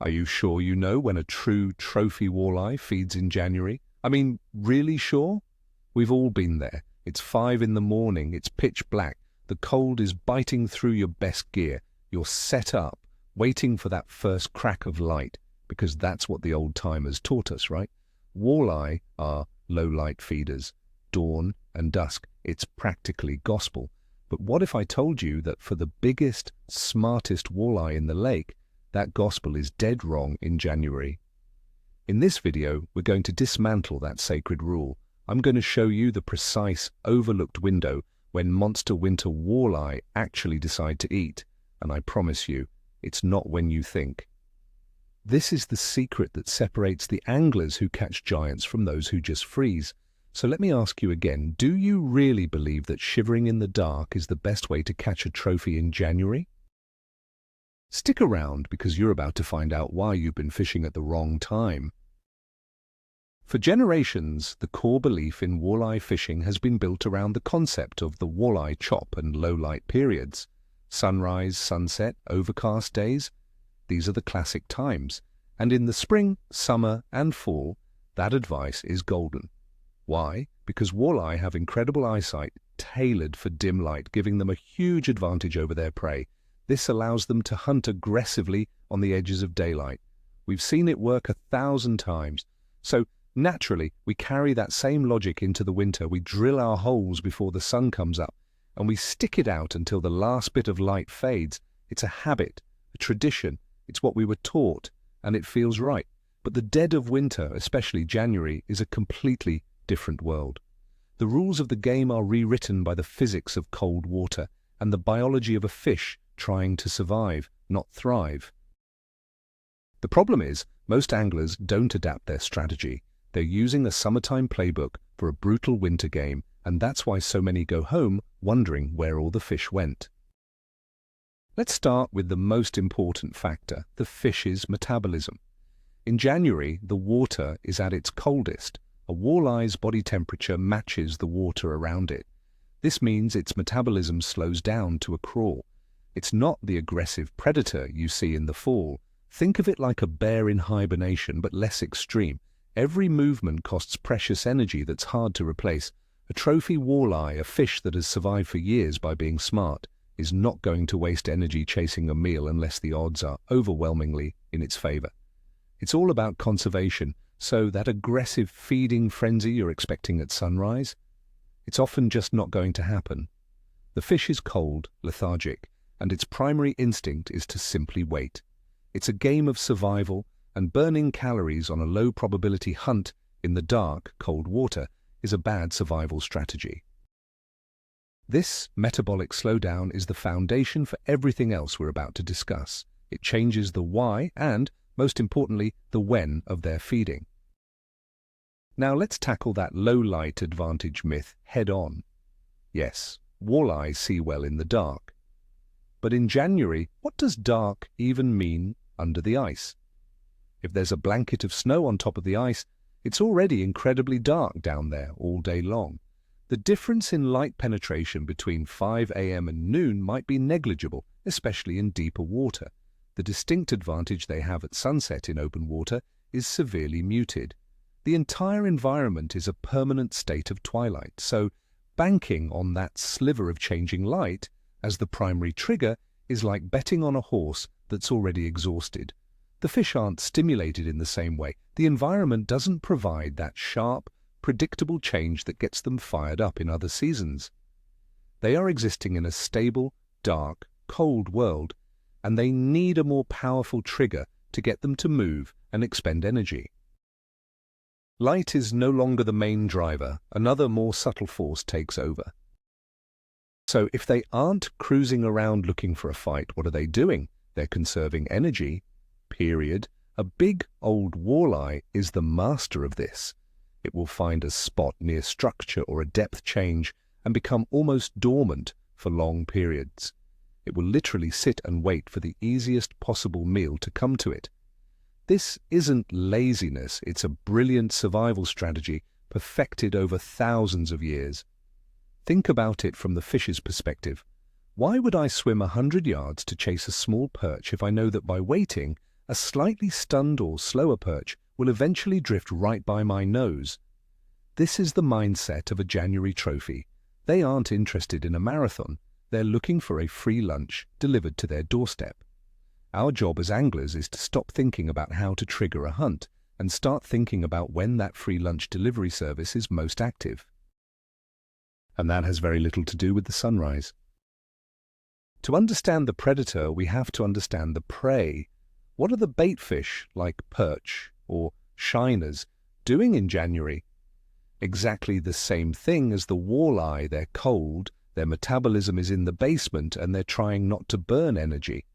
Are you sure you know when a true trophy walleye feeds in January? I mean, really sure? We've all been there. It's 5 in the morning, it's pitch black, the cold is biting through your best gear. You're set up, waiting for that first crack of light, because that's what the old-timers taught us, right? Walleye are low-light feeders. Dawn and dusk, it's practically gospel. But what if I told you that for the biggest, smartest walleye in the lake, that gospel is dead wrong in January? In this video, we're going to dismantle that sacred rule. I'm going to show you the precise, overlooked window when monster winter walleye actually decide to eat. And I promise you, it's not when you think. This is the secret that separates the anglers who catch giants from those who just freeze. So let me ask you again, do you really believe that shivering in the dark is the best way to catch a trophy in January? Stick around because you're about to find out why you've been fishing at the wrong time. For generations, the core belief in walleye fishing has been built around the concept of the walleye chop and low-light periods. Sunrise, sunset, overcast days. These are the classic times. And in the spring, summer, and fall, that advice is golden. Why? Because walleye have incredible eyesight, tailored for dim light, giving them a huge advantage over their prey. This allows them to hunt aggressively on the edges of daylight. We've seen it work 1,000 times. So, naturally, we carry that same logic into the winter. We drill our holes before the sun comes up, and we stick it out until the last bit of light fades. It's a habit, a tradition. It's what we were taught, and it feels right. But the dead of winter, especially January, is a completely different world. The rules of the game are rewritten by the physics of cold water and the biology of a fish trying to survive, not thrive. The problem is, most anglers don't adapt their strategy. They're using a summertime playbook for a brutal winter game, and that's why so many go home wondering where all the fish went. Let's start with the most important factor, the fish's metabolism. In January, the water is at its coldest. A walleye's body temperature matches the water around it. This means its metabolism slows down to a crawl. It's not the aggressive predator you see in the fall. Think of it like a bear in hibernation, but less extreme. Every movement costs precious energy that's hard to replace. A trophy walleye, a fish that has survived for years by being smart, is not going to waste energy chasing a meal unless the odds are overwhelmingly in its favor. It's all about conservation, so that aggressive feeding frenzy you're expecting at sunrise, it's often just not going to happen. The fish is cold, lethargic, and its primary instinct is to simply wait. It's a game of survival, and burning calories on a low-probability hunt in the dark, cold water is a bad survival strategy. This metabolic slowdown is the foundation for everything else we're about to discuss. It changes the why and, most importantly, the when of their feeding. Now let's tackle that low-light advantage myth head-on. Yes, walleye see well in the dark. But in January, what does dark even mean under the ice? If there's a blanket of snow on top of the ice, it's already incredibly dark down there all day long. The difference in light penetration between 5 a.m. and noon might be negligible, especially in deeper water. The distinct advantage they have at sunset in open water is severely muted. The entire environment is a permanent state of twilight, so banking on that sliver of changing light as the primary trigger is like betting on a horse that's already exhausted. The fish aren't stimulated in the same way. The environment doesn't provide that sharp, predictable change that gets them fired up in other seasons. They are existing in a stable, dark, cold world, and they need a more powerful trigger to get them to move and expend energy. Light is no longer the main driver. Another more subtle force takes over. So if they aren't cruising around looking for a fight, what are they doing? They're conserving energy. Period. A big old walleye is the master of this. It will find a spot near structure or a depth change and become almost dormant for long periods. It will literally sit and wait for the easiest possible meal to come to it. This isn't laziness, it's a brilliant survival strategy perfected over thousands of years. Think about it from the fish's perspective. Why would I swim 100 yards to chase a small perch if I know that by waiting, A slightly stunned or slower perch will eventually drift right by my nose. This is the mindset of a January trophy. They aren't interested in a marathon. They're looking for a free lunch delivered to their doorstep. Our job as anglers is to stop thinking about how to trigger a hunt and start thinking about when that free lunch delivery service is most active. And that has very little to do with the sunrise. To understand the predator, we have to understand the prey. What are the bait fish, like perch or shiners, doing in January? Exactly the same thing as the walleye. They're cold, their metabolism is in the basement, and they're trying not to burn energy.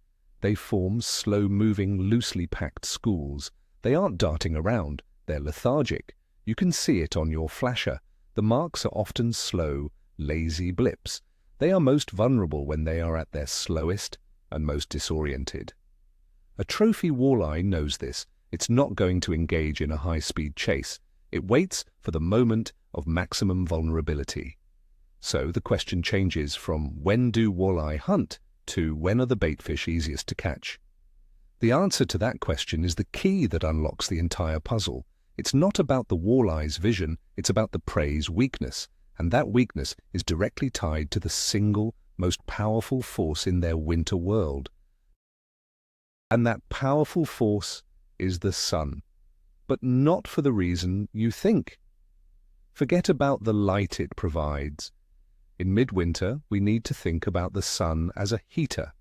They form slow-moving, loosely packed schools. They aren't darting around, they're lethargic. You can see it on your flasher. The marks are often slow, lazy blips. They are most vulnerable when they are at their slowest and most disoriented. A trophy walleye knows this. It's not going to engage in a high-speed chase. It waits for the moment of maximum vulnerability. So the question changes from when do walleye hunt to when are the baitfish easiest to catch? The answer to that question is the key that unlocks the entire puzzle. It's not about the walleye's vision, it's about the prey's weakness, and that weakness is directly tied to the single most powerful force in their winter world. And that powerful force is the sun, but not for the reason you think. Forget about the light it provides. In midwinter, we need to think about the sun as a heater.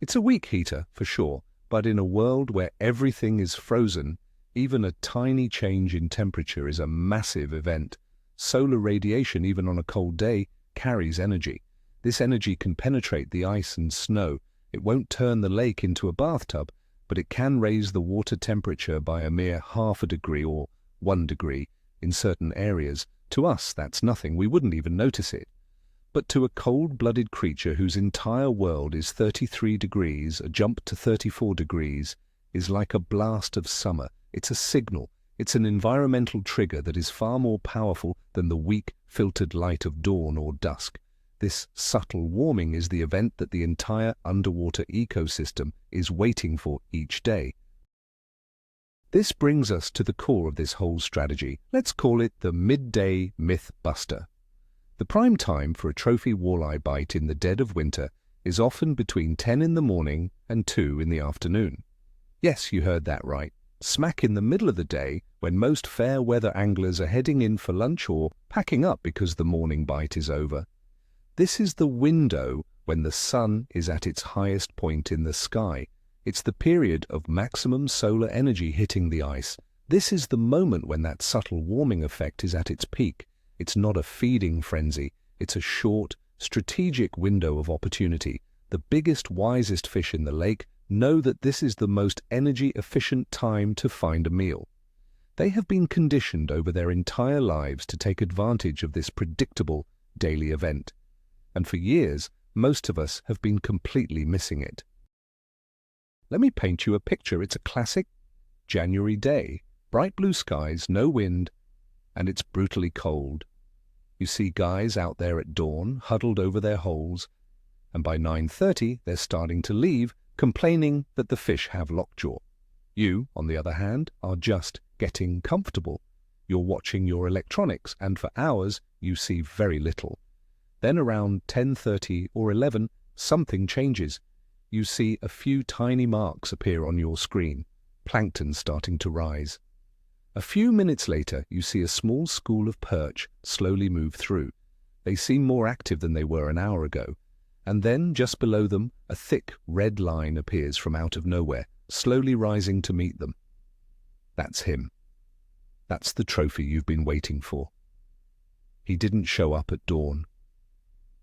It's a weak heater, for sure, but in a world where everything is frozen, even a tiny change in temperature is a massive event. Solar radiation, even on a cold day, carries energy. This energy can penetrate the ice and snow. It won't turn the lake into a bathtub, but it can raise the water temperature by a mere 0.5 degree or 1 degree in certain areas. To us, that's nothing. We wouldn't even notice it. But to a cold-blooded creature whose entire world is 33 degrees, a jump to 34 degrees is like a blast of summer. It's a signal. It's an environmental trigger that is far more powerful than the weak, filtered light of dawn or dusk. This subtle warming is the event that the entire underwater ecosystem is waiting for each day. This brings us to the core of this whole strategy. Let's call it the midday myth buster. The prime time for a trophy walleye bite in the dead of winter is often between 10 in the morning and 2 in the afternoon. Yes, you heard that right. Smack in the middle of the day when most fair weather anglers are heading in for lunch or packing up because the morning bite is over. This is the window when the sun is at its highest point in the sky. It's the period of maximum solar energy hitting the ice. This is the moment when that subtle warming effect is at its peak. It's not a feeding frenzy. It's a short, strategic window of opportunity. The biggest, wisest fish in the lake know that this is the most energy-efficient time to find a meal. They have been conditioned over their entire lives to take advantage of this predictable daily event. And for years, most of us have been completely missing it. Let me paint you a picture. It's a classic January day. Bright blue skies, no wind, and it's brutally cold. You see guys out there at dawn, huddled over their holes, and by 9:30 they're starting to leave, complaining that the fish have lockjaw. You, on the other hand, are just getting comfortable. You're watching your electronics, and for hours you see very little. Then around 10:30 or 11, something changes. You see a few tiny marks appear on your screen, plankton starting to rise. A few minutes later, you see a small school of perch slowly move through. They seem more active than they were an hour ago. And then, just below them, a thick red line appears from out of nowhere, slowly rising to meet them. That's him. That's the trophy you've been waiting for. He didn't show up at dawn.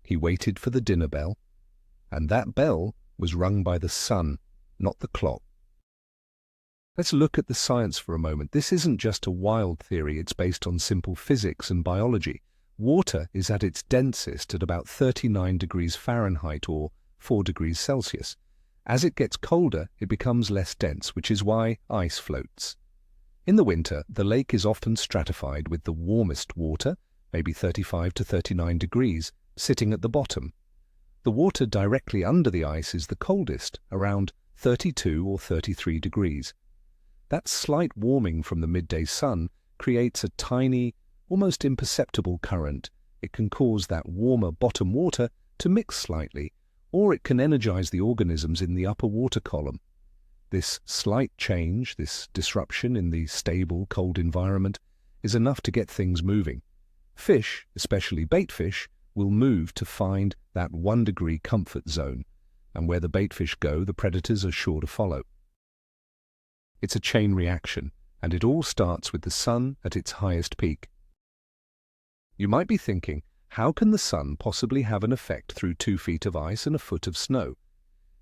He waited for the dinner bell, and that bell was rung by the sun, not the clock. Let's look at the science for a moment. This isn't just a wild theory, it's based on simple physics and biology. Water is at its densest at about 39 degrees Fahrenheit or 4 degrees Celsius. As it gets colder, it becomes less dense, which is why ice floats. In the winter, the lake is often stratified with the warmest water, maybe 35 to 39 degrees, sitting at the bottom. The water directly under the ice is the coldest, around 32 or 33 degrees. That slight warming from the midday sun creates a tiny, almost imperceptible current. It can cause that warmer bottom water to mix slightly, or it can energize the organisms in the upper water column. This slight change, this disruption in the stable, cold environment, is enough to get things moving. Fish, especially bait fish, will move to find that 1-degree comfort zone, and where the bait fish go, the predators are sure to follow. It's a chain reaction, and it all starts with the sun at its highest peak. You might be thinking, how can the sun possibly have an effect through 2 feet of ice and a foot of snow?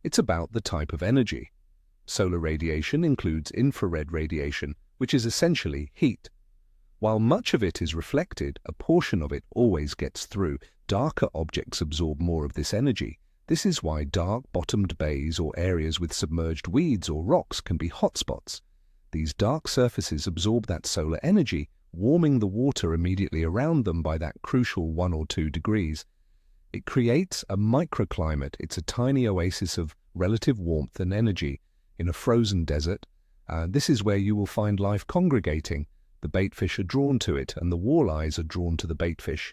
It's about the type of energy. Solar radiation includes infrared radiation, which is essentially heat. While much of it is reflected, a portion of it always gets through. Darker objects absorb more of this energy. This is why dark-bottomed bays or areas with submerged weeds or rocks can be hotspots. These dark surfaces absorb that solar energy, warming the water immediately around them by that crucial 1 or 2 degrees. It creates a microclimate. It's a tiny oasis of relative warmth and energy in a frozen desert. This is where you will find life congregating. The baitfish are drawn to it, and the walleyes are drawn to the baitfish.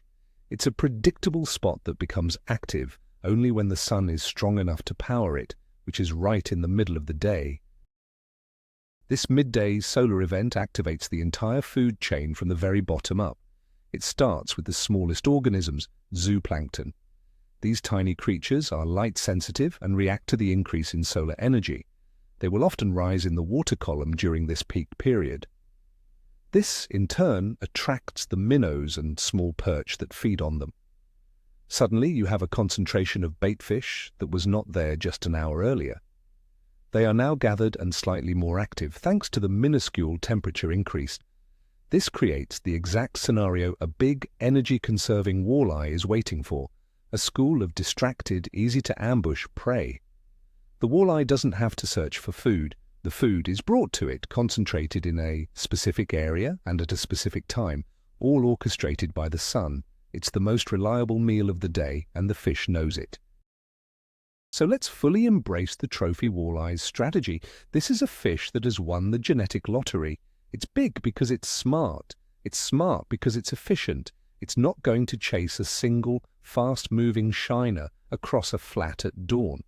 It's a predictable spot that becomes active only when the sun is strong enough to power it, which is right in the middle of the day. This midday solar event activates the entire food chain from the very bottom up. It starts with the smallest organisms, zooplankton. These tiny creatures are light-sensitive and react to the increase in solar energy. They will often rise in the water column during this peak period. This, in turn, attracts the minnows and small perch that feed on them. Suddenly, you have a concentration of baitfish that was not there just an hour earlier. They are now gathered and slightly more active, thanks to the minuscule temperature increase. This creates the exact scenario a big, energy-conserving walleye is waiting for, a school of distracted, easy-to-ambush prey. The walleye doesn't have to search for food. The food is brought to it, concentrated in a specific area and at a specific time, all orchestrated by the sun. It's the most reliable meal of the day, and the fish knows it. So let's fully embrace the trophy walleye's strategy. This is a fish that has won the genetic lottery. It's big because it's smart. It's smart because it's efficient. It's not going to chase a single, fast-moving shiner across a flat at dawn.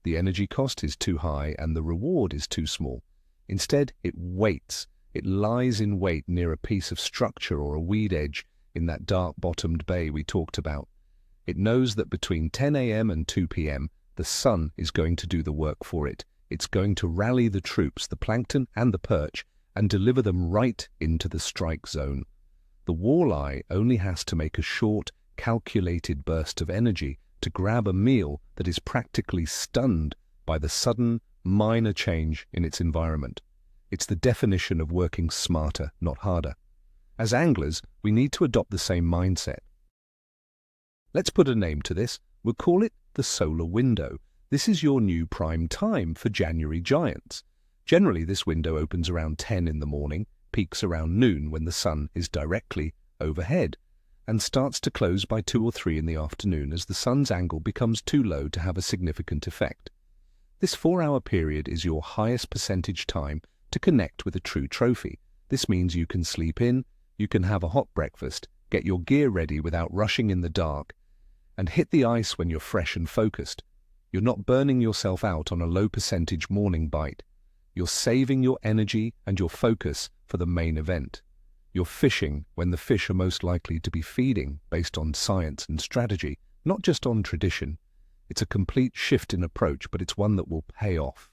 The energy cost is too high and the reward is too small. Instead, it waits. It lies in wait near a piece of structure or a weed edge in that dark-bottomed bay we talked about. It knows that between 10 a.m. and 2 p.m., the sun is going to do the work for it. It's going to rally the troops, the plankton and the perch, and deliver them right into the strike zone. The walleye only has to make a short, calculated burst of energy to grab a meal that is practically stunned by the sudden, minor change in its environment. It's the definition of working smarter, not harder. As anglers, we need to adopt the same mindset. Let's put a name to this. We'll call it the solar window. This is your new prime time for January giants. Generally, this window opens around 10 in the morning, peaks around noon when the sun is directly overhead, and starts to close by 2 or 3 in the afternoon as the sun's angle becomes too low to have a significant effect. This 4-hour period is your highest percentage time to connect with a true trophy. This means you can sleep in, you can have a hot breakfast, get your gear ready without rushing in the dark, and hit the ice when you're fresh and focused. You're not burning yourself out on a low percentage morning bite. You're saving your energy and your focus for the main event. You're fishing when the fish are most likely to be feeding based on science and strategy, not just on tradition. It's a complete shift in approach, but it's one that will pay off.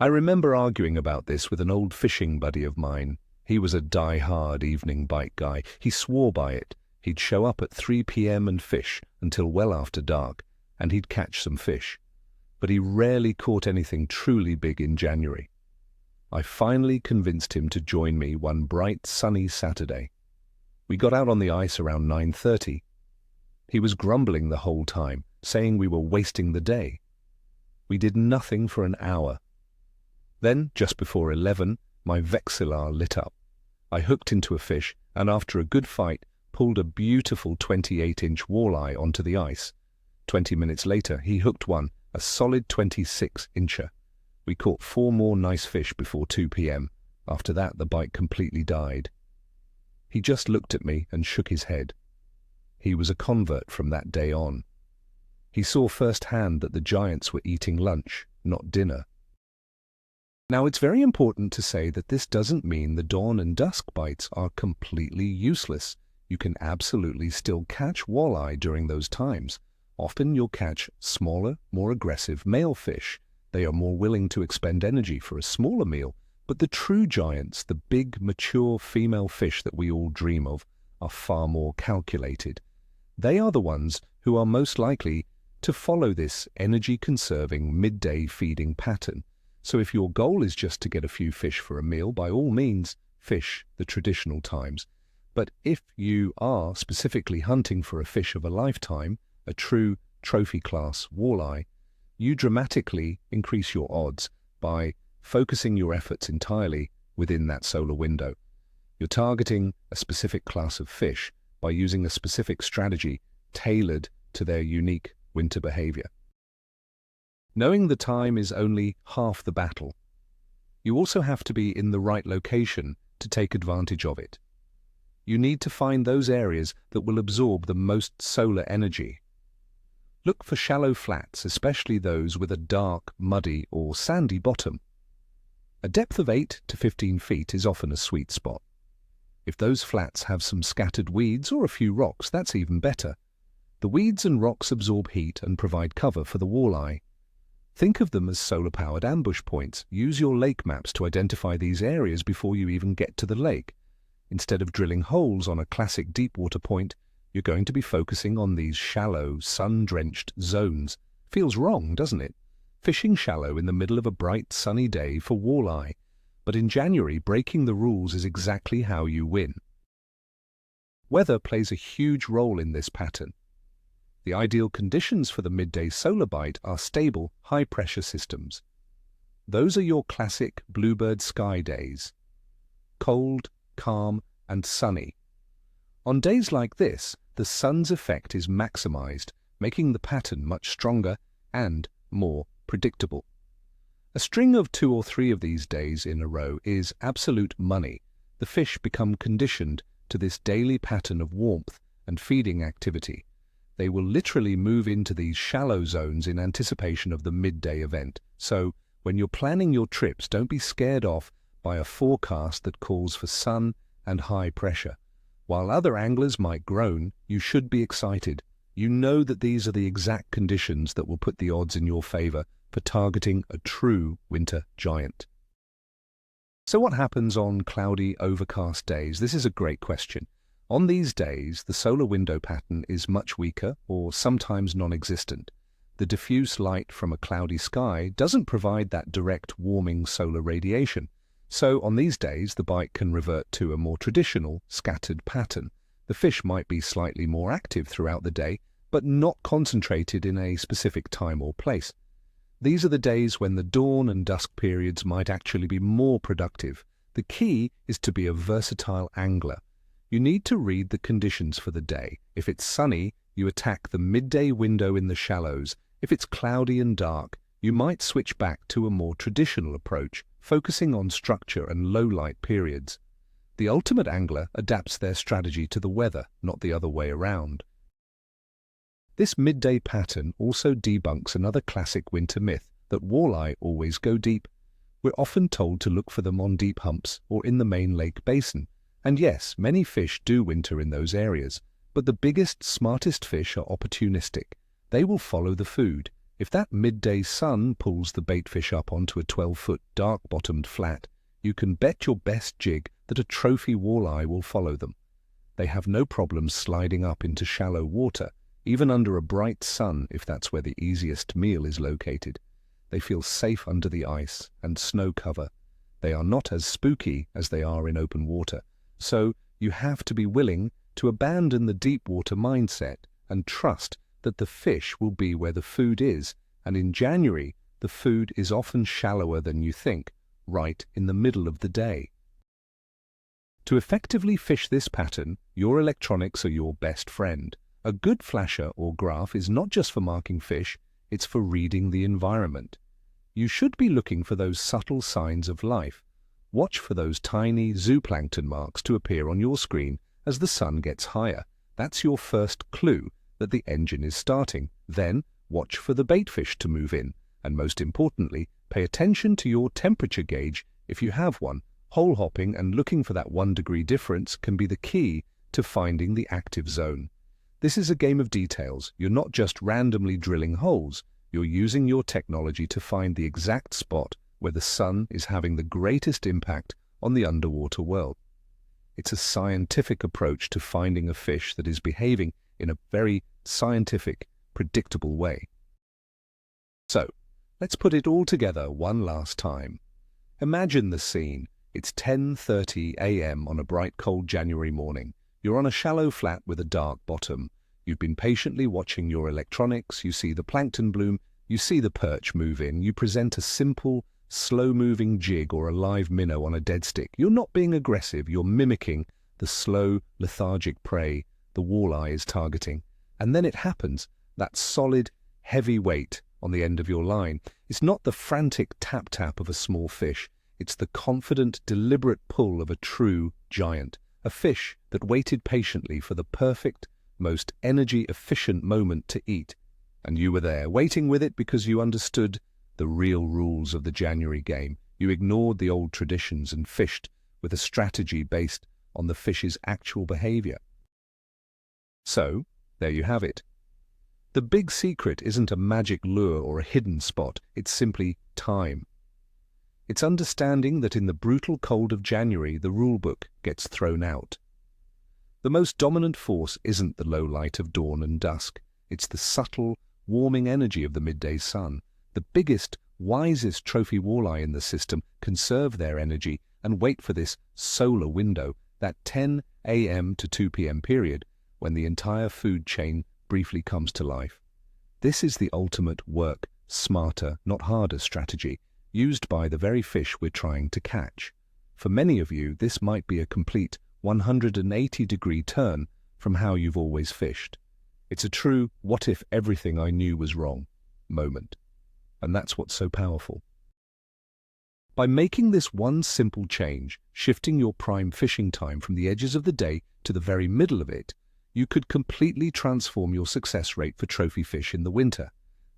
I remember arguing about this with an old fishing buddy of mine. He was a die-hard evening bite guy. He swore by it. He'd show up at 3 p.m. and fish until well after dark, and he'd catch some fish. But he rarely caught anything truly big in January. I finally convinced him to join me one bright, sunny Saturday. We got out on the ice around 9:30. He was grumbling the whole time, saying we were wasting the day. We did nothing for an hour. Then, just before 11, my vexillar lit up. I hooked into a fish, and after a good fight, pulled a beautiful 28-inch walleye onto the ice. 20 minutes later, he hooked one a solid 26-incher. We caught 4 more nice fish before 2 p.m. After that, the bite completely died. He just looked at me and shook his head. He was a convert from that day on. He saw firsthand that the giants were eating lunch, not dinner. Now, it's very important to say that this doesn't mean the dawn and dusk bites are completely useless. You can absolutely still catch walleye during those times. Often you'll catch smaller, more aggressive male fish. They are more willing to expend energy for a smaller meal. But the true giants, the big, mature female fish that we all dream of, are far more calculated. They are the ones who are most likely to follow this energy-conserving midday feeding pattern. So if your goal is just to get a few fish for a meal, by all means, fish the traditional times. But if you are specifically hunting for a fish of a lifetime, a true trophy-class walleye, you dramatically increase your odds by focusing your efforts entirely within that solar window. You're targeting a specific class of fish by using a specific strategy tailored to their unique winter behavior. Knowing the time is only half the battle. You also have to be in the right location to take advantage of it. You need to find those areas that will absorb the most solar energy. Look for shallow flats, especially those with a dark, muddy or sandy bottom. A depth of 8 to 15 feet is often a sweet spot. If those flats have some scattered weeds or a few rocks, that's even better. The weeds and rocks absorb heat and provide cover for the walleye. Think of them as solar-powered ambush points. Use your lake maps to identify these areas before you even get to the lake. Instead of drilling holes on a classic deep-water point, you're going to be focusing on these shallow, sun-drenched zones. Feels wrong, doesn't it? Fishing shallow in the middle of a bright, sunny day for walleye. But in January, breaking the rules is exactly how you win. Weather plays a huge role in this pattern. The ideal conditions for the midday solar bite are stable, high-pressure systems. Those are your classic bluebird sky days. Cold, calm, and sunny. On days like this, the sun's effect is maximized, making the pattern much stronger and more predictable. A string of 2 or 3 of these days in a row is absolute money. The fish become conditioned to this daily pattern of warmth and feeding activity. They will literally move into these shallow zones in anticipation of the midday event. So, when you're planning your trips, don't be scared off by a forecast that calls for sun and high pressure. While other anglers might groan, you should be excited. You know that these are the exact conditions that will put the odds in your favor for targeting a true winter giant. So what happens on cloudy, overcast days? This is a great question. On these days, the solar window pattern is much weaker or sometimes non-existent. The diffuse light from a cloudy sky doesn't provide that direct warming solar radiation. So on these days, the bite can revert to a more traditional, scattered pattern. The fish might be slightly more active throughout the day, but not concentrated in a specific time or place. These are the days when the dawn and dusk periods might actually be more productive. The key is to be a versatile angler. You need to read the conditions for the day. If it's sunny, you attack the midday window in the shallows. If it's cloudy and dark, you might switch back to a more traditional approach, focusing on structure and low-light periods. The ultimate angler adapts their strategy to the weather, not the other way around. This midday pattern also debunks another classic winter myth, that walleye always go deep. We're often told to look for them on deep humps or in the main lake basin. And yes, many fish do winter in those areas, but the biggest, smartest fish are opportunistic. They will follow the food. If that midday sun pulls the baitfish up onto a 12-foot dark-bottomed flat, you can bet your best jig that a trophy walleye will follow them. They have no problem sliding up into shallow water, even under a bright sun if that's where the easiest meal is located. They feel safe under the ice and snow cover. They are not as spooky as they are in open water. So you have to be willing to abandon the deep water mindset and trust that the fish will be where the food is, and in January the food is often shallower than you think, right in the middle of the day. To effectively fish this pattern, your electronics are your best friend. A good flasher or graph is not just for marking fish, it's for reading the environment. You should be looking for those subtle signs of life. Watch for those tiny zooplankton marks to appear on your screen as the sun gets higher. That's your first clue that the engine is starting. Then, watch for the baitfish to move in. And most importantly, pay attention to your temperature gauge if you have one. Hole hopping and looking for that 1 degree difference can be the key to finding the active zone. This is a game of details. You're not just randomly drilling holes. You're using your technology to find the exact spot where the sun is having the greatest impact on the underwater world. It's a scientific approach to finding a fish that is behaving in a very scientific, predictable way. So, let's put it all together one last time. Imagine the scene. It's 10:30 a.m. on a bright, cold January morning. You're on a shallow flat with a dark bottom. You've been patiently watching your electronics. You see the plankton bloom. You see the perch move in. You present a simple, slow-moving jig or a live minnow on a dead stick. You're not being aggressive. You're mimicking the slow, lethargic prey the walleye is targeting. And then it happens. That solid, heavy weight on the end of your line. It's not the frantic tap-tap of a small fish. It's the confident, deliberate pull of a true giant. A fish that waited patiently for the perfect, most energy-efficient moment to eat. And you were there, waiting with it because you understood the real rules of the January game. You ignored the old traditions and fished with a strategy based on the fish's actual behavior. So, there you have it. The big secret isn't a magic lure or a hidden spot. It's simply time. It's understanding that in the brutal cold of January, the rulebook gets thrown out. The most dominant force isn't the low light of dawn and dusk. It's the subtle, warming energy of the midday sun. The biggest, wisest trophy walleye in the system conserve their energy and wait for this solar window, that 10 a.m. to 2 p.m. period, when the entire food chain briefly comes to life. This is the ultimate work smarter, not harder strategy, used by the very fish we're trying to catch. For many of you, this might be a complete 180-degree turn from how you've always fished. It's a true what if everything I knew was wrong moment. And that's what's so powerful. By making this one simple change, shifting your prime fishing time from the edges of the day to the very middle of it, you could completely transform your success rate for trophy fish in the winter.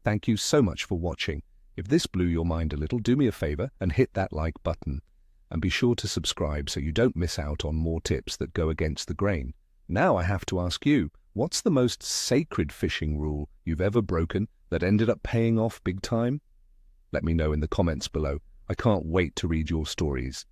Thank you so much for watching. If this blew your mind a little, do me a favor and hit that like button. And be sure to subscribe so you don't miss out on more tips that go against the grain. Now I have to ask you, what's the most sacred fishing rule you've ever broken that ended up paying off big time? Let me know in the comments below. I can't wait to read your stories.